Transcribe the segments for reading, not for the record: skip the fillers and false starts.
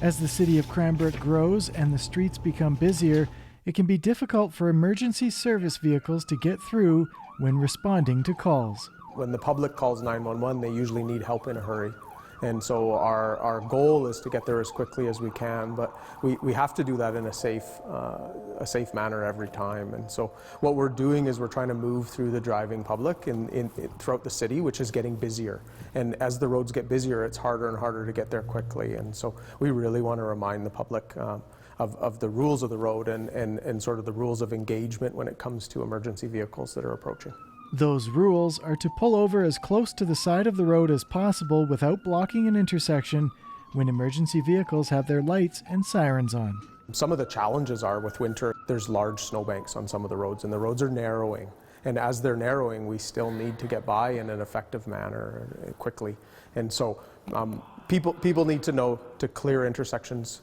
As the city of Cranbrook grows and the streets become busier, it can be difficult for emergency service vehicles to get through when responding to calls. When the public calls 911, they usually need help in a hurry. And so our goal is to get there as quickly as we can, but we have to do that in a safe manner every time. And so what we're doing is we're trying to move through the driving public throughout the city, which is getting busier. And as the roads get busier, it's harder and harder to get there quickly. And so we really want to remind the public of the rules of the road and sort of the rules of engagement when it comes to emergency vehicles that are approaching. Those rules are to pull over as close to the side of the road as possible without blocking an intersection when emergency vehicles have their lights and sirens on. Some of the challenges are with winter, there's large snowbanks on some of the roads and the roads are narrowing. And as they're narrowing, we still need to get by in an effective manner quickly. And so people need to know to clear intersections,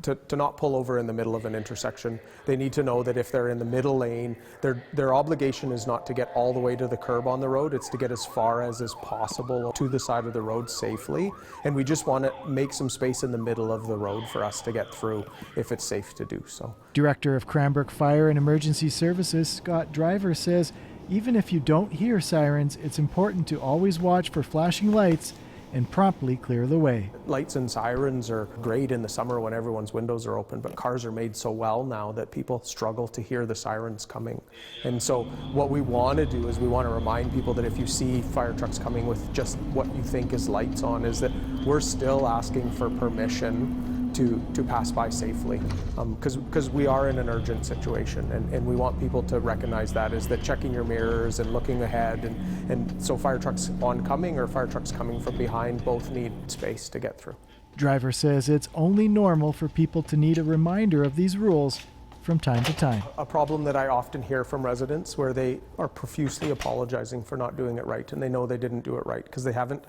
to not pull over in the middle of an intersection. They need to know that if they're in the middle lane, their obligation is not to get all the way to the curb on the road, it's to get as far as is possible to the side of the road safely. And we just want to make some space in the middle of the road for us to get through if it's safe to do so. Director of Cranbrook Fire and Emergency Services, Scott Driver, says even if you don't hear sirens, it's important to always watch for flashing lights and promptly clear the way. Lights and sirens are great in the summer when everyone's windows are open, but cars are made so well now that people struggle to hear the sirens coming. And so what we want to do is we want to remind people that if you see fire trucks coming with just what you think is lights on, is that we're still asking for permission to pass by safely, because we are in an urgent situation, and we want people to recognize that, is that checking your mirrors and looking ahead, and so fire trucks oncoming or fire trucks coming from behind both need space to get through. Driver says it's only normal for people to need a reminder of these rules from time to time. A problem that I often hear from residents where they are profusely apologizing for not doing it right, and they know they didn't do it right because they haven't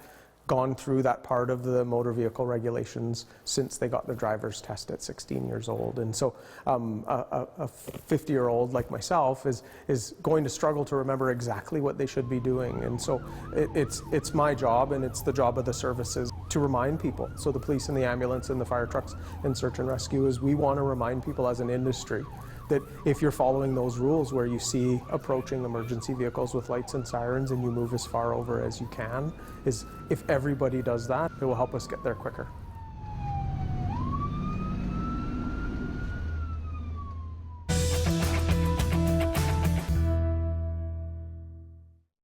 gone through that part of the motor vehicle regulations since they got their driver's test at 16 years old. And so a 50-year-old like myself is going to struggle to remember exactly what they should be doing. And so it's my job, and it's the job of the services to remind people. So the police and the ambulance and the fire trucks and search and rescue, is we want to remind people as an industry that if you're following those rules where you see approaching emergency vehicles with lights and sirens and you move as far over as you can, is if everybody does that, it will help us get there quicker.